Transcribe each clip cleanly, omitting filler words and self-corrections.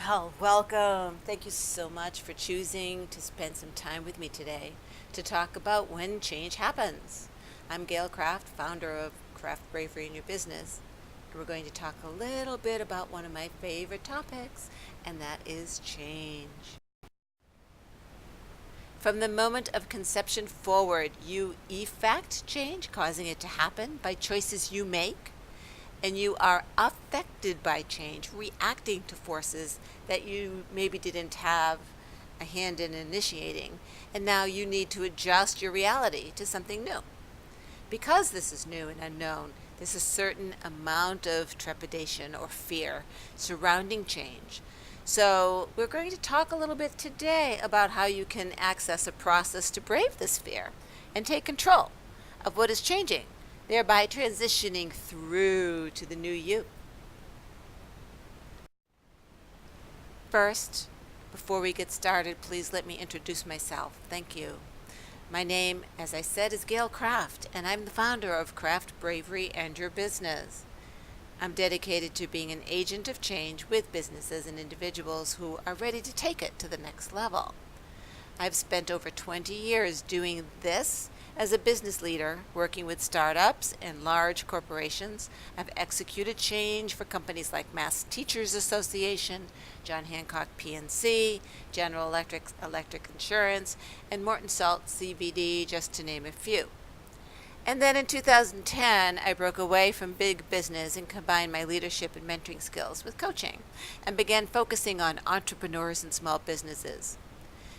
Well, welcome. Thank you so much for choosing to spend some time with me today to talk about when change happens. I'm Gail Kraft, founder of Craft Bravery in Your Business, and we're going to talk a little bit about one of my favorite topics, and that is change. From the moment of conception forward, you effect change, causing it to happen by choices you make, and you are affected by change, reacting to forces that you maybe didn't have a hand in initiating, and now you need to adjust your reality to something new. Because this is new and unknown, there's a certain amount of trepidation or fear surrounding change. So, we're going to talk a little bit today about how you can access a process to brave this fear and take control of what is changing, thereby transitioning through to the new you. First, before we get started, please let me introduce myself. Thank you. My name, as I said, is Gail Kraft, and I'm the founder of Craft Bravery and Your Business. I'm dedicated to being an agent of change with businesses and individuals who are ready to take it to the next level. I've spent over 20 years doing this as a business leader, working with startups and large corporations. I've executed change for companies like Mass Teachers Association, John Hancock PNC, General Electric Insurance, and Morton Salt CBD, just to name a few. And then in 2010, I broke away from big business and combined my leadership and mentoring skills with coaching and began focusing on entrepreneurs and small businesses.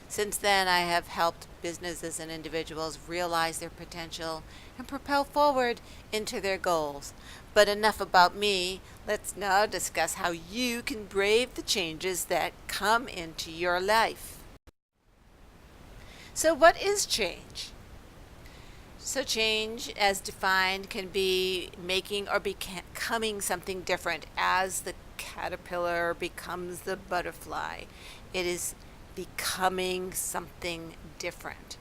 Since then, I have helped businesses and individuals realize their potential and propel forward into their goals. But enough about me. Let's now discuss how you can brave the changes that come into your life. So, what is change? So, change, as defined, can be making or becoming something different as the caterpillar becomes the butterfly. It is becoming something different.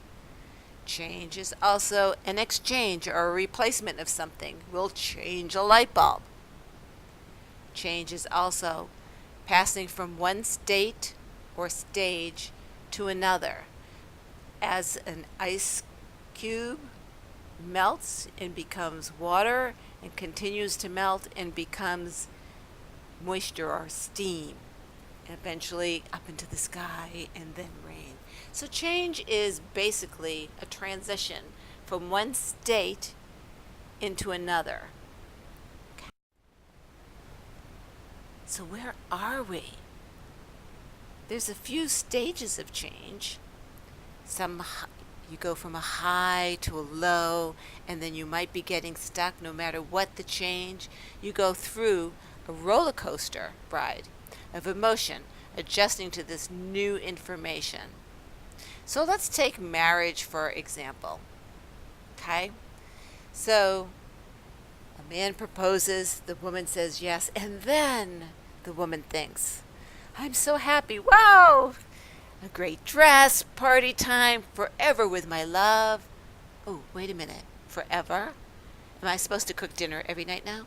Change is also an exchange or a replacement of something. We'll change a light bulb. Change is also passing from one state or stage to another. As an ice cube melts and becomes water and continues to melt and becomes moisture or steam, eventually up into the sky and then rain. So change is basically a transition from one state into another. So where are we? There's a few stages of change. You go from a high to a low, and then you might be getting stuck no matter what the change. You go through a roller coaster ride of emotion, adjusting to this new information. So let's take marriage for example. Okay? So a man proposes, the woman says yes, and then the woman thinks, I'm so happy. Wow! A great dress, party time, forever with my love. Oh, wait a minute. Forever? Am I supposed to cook dinner every night now?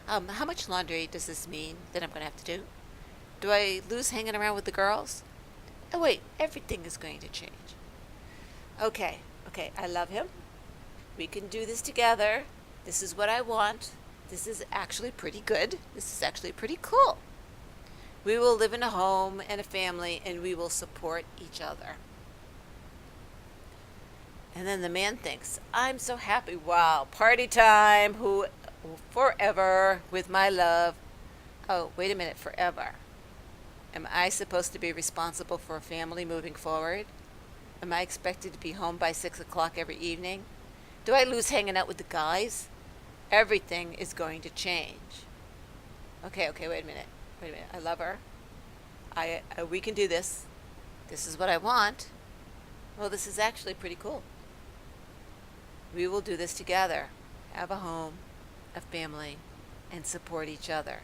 How much laundry does this mean that I'm going to have to do? Do I lose hanging around with the girls? Oh, wait, everything is going to change. Okay, I love him. We can do this together. This is what I want. This is actually pretty good. This is actually pretty cool. We will live in a home and a family, and we will support each other. And then the man thinks, I'm so happy. Wow, party time, who forever with my love. Oh, wait a minute, forever. Am I supposed to be responsible for a family moving forward? Am I expected to be home by 6 o'clock every evening? Do I lose hanging out with the guys? Everything is going to change. Okay, wait a minute. I love her. We can do this. This is what I want. Well, this is actually pretty cool. We will do this together. Have a home, a family, and support each other.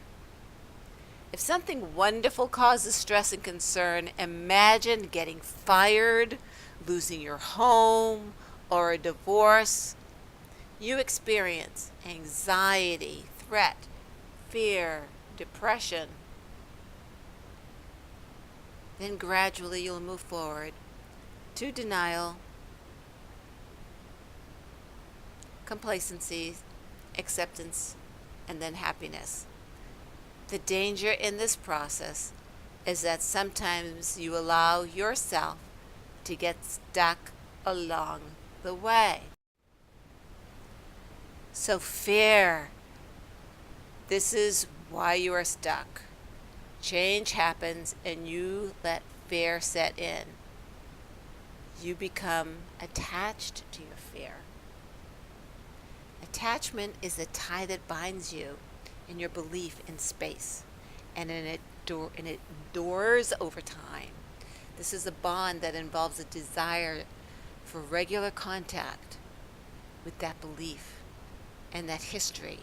If something wonderful causes stress and concern, imagine getting fired, losing your home, or a divorce. You experience anxiety, threat, fear, depression. Then gradually you'll move forward to denial, complacency, acceptance, and then happiness. The danger in this process is that sometimes you allow yourself to get stuck along the way. So fear, this is why you are stuck. Change happens and you let fear set in. You become attached to your fear. Attachment is the tie that binds you in your belief in space, and it endures over time. This is a bond that involves a desire for regular contact with that belief and that history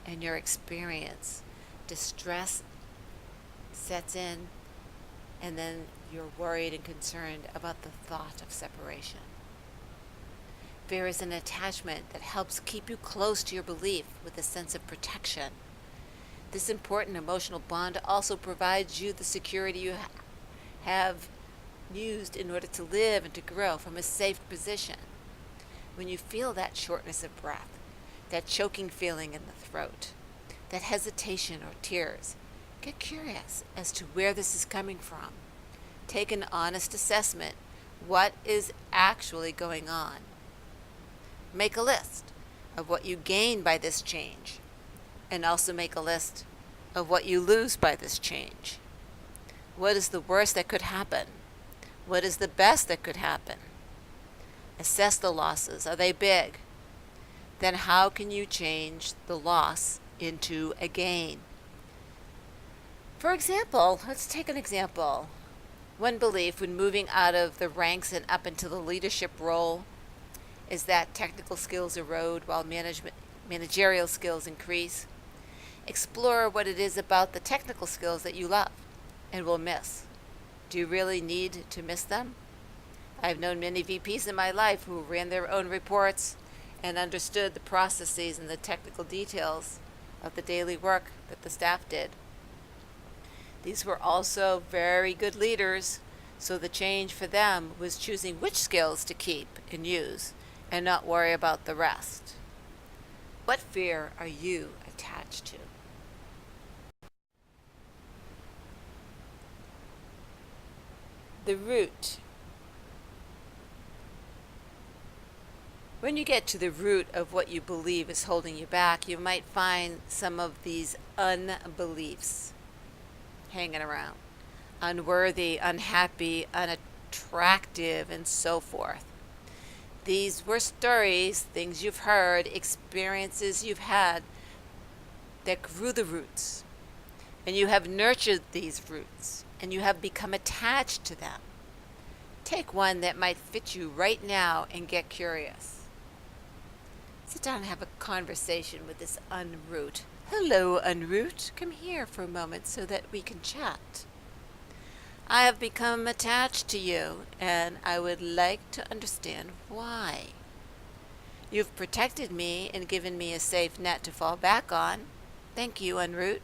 and your experience. Distress sets in, and then you're worried and concerned about the thought of separation. Fear is an attachment that helps keep you close to your belief with a sense of protection. This important emotional bond also provides you the security you have used in order to live and to grow from a safe position. When you feel that shortness of breath, that choking feeling in the throat, that hesitation or tears, get curious as to where this is coming from. Take an honest assessment. What is actually going on? Make a list of what you gain by this change, and also make a list of what you lose by this change. What is the worst that could happen? What is the best that could happen? Assess the losses. Are they big? Then how can you change the loss into a gain? For example, let's take an example. One belief when moving out of the ranks and up into the leadership role is that technical skills erode while managerial skills increase. Explore what it is about the technical skills that you love and will miss. Do you really need to miss them? I've known many VPs in my life who ran their own reports and understood the processes and the technical details of the daily work that the staff did. These were also very good leaders, so the change for them was choosing which skills to keep and use and not worry about the rest. What fear are you attached to? The root. When you get to the root of what you believe is holding you back, you might find some of these unbeliefs hanging around. Unworthy, unhappy, unattractive, and so forth. These were stories, things you've heard, experiences you've had that grew the roots. And you have nurtured these roots, and you have become attached to them. Take one that might fit you right now and get curious. Sit down and have a conversation with this unroot. Hello, unroot. Come here for a moment so that we can chat. I have become attached to you, and I would like to understand why. You've protected me and given me a safe net to fall back on. Thank you, unroot.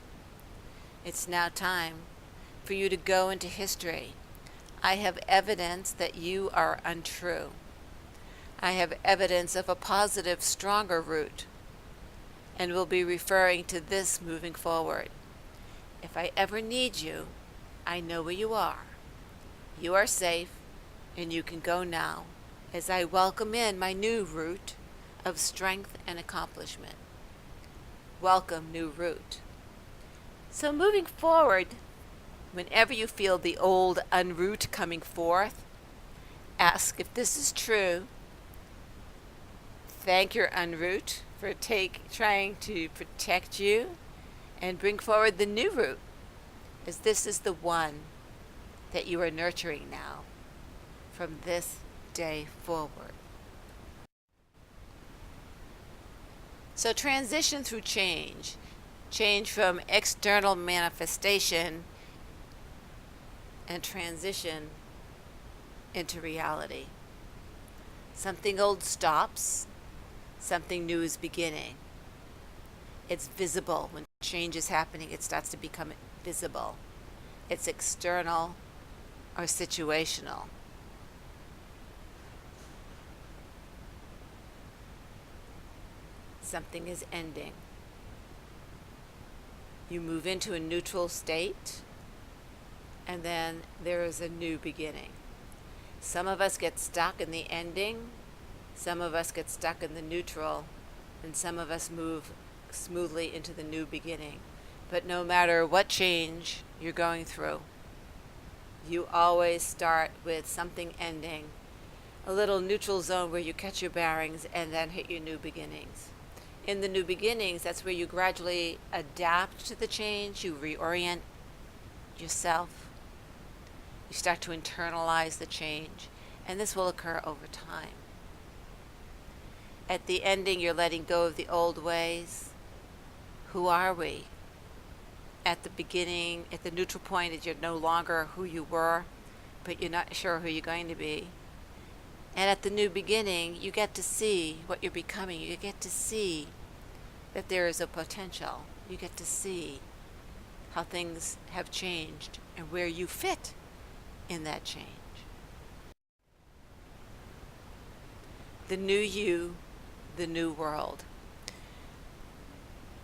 It's now time for you to go into history. I have evidence that you are untrue. I have evidence of a positive, stronger root, and will be referring to this moving forward. If I ever need you, I know where you are. You are safe, and you can go now, as I welcome in my new root of strength and accomplishment. Welcome, new root. So moving forward, whenever you feel the old unroot coming forth, ask if this is true. Thank your unroot for trying to protect you, and bring forward the new root, as this is the one that you are nurturing now from this day forward. So transition through change. Change from external manifestation and transition into reality. Something old stops, something new is beginning. It's visible. When change is happening, it starts to become visible. It's external, or situational. Something is ending. You move into a neutral state, and then there is a new beginning. Some of us get stuck in the ending, some of us get stuck in the neutral, and some of us move smoothly into the new beginning. But no matter what change you're going through, you always start with something ending, a little neutral zone where you catch your bearings and then hit your new beginnings. In the new beginnings, that's where you gradually adapt to the change, you reorient yourself, you start to internalize the change, and this will occur over time. At the ending, you're letting go of the old ways. Who are we? At the beginning, at the neutral point, you're no longer who you were, but you're not sure who you're going to be. And at the new beginning, you get to see what you're becoming. You get to see that there is a potential. You get to see how things have changed and where you fit in that change. The new you, the new world.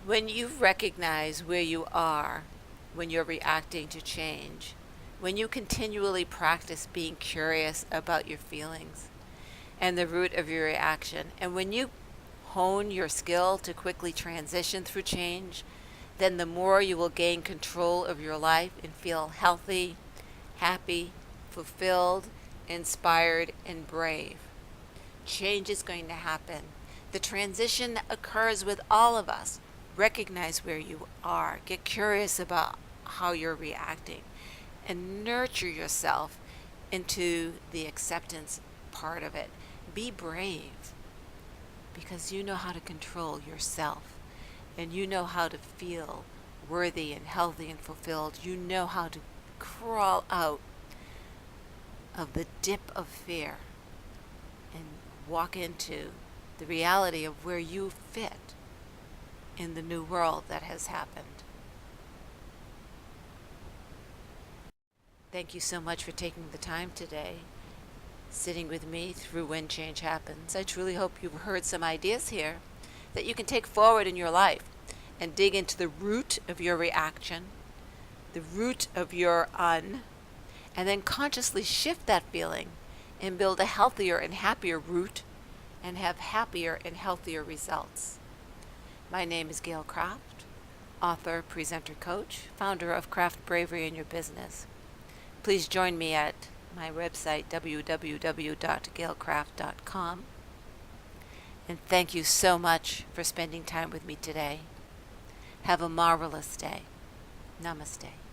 When you recognize where you are when you're reacting to change, when you continually practice being curious about your feelings and the root of your reaction, and when you hone your skill to quickly transition through change, then the more you will gain control of your life and feel healthy, happy, fulfilled, inspired, and brave. Change is going to happen. The transition occurs with all of us. Recognize where you are. Get curious about how you're reacting and nurture yourself into the acceptance part of it. Be brave because you know how to control yourself and you know how to feel worthy and healthy and fulfilled. You know how to crawl out of the dip of fear and walk into the reality of where you fit in the new world that has happened. Thank you so much for taking the time today, sitting with me through When Change Happens. I truly hope you've heard some ideas here that you can take forward in your life and dig into the root of your reaction, the root of your and then consciously shift that feeling and build a healthier and happier root and have happier and healthier results. My name is Gail Kraft, author, presenter, coach, founder of Craft Bravery in Your Business. Please join me at my website, www.gailkraft.com. And thank you so much for spending time with me today. Have a marvelous day. Namaste.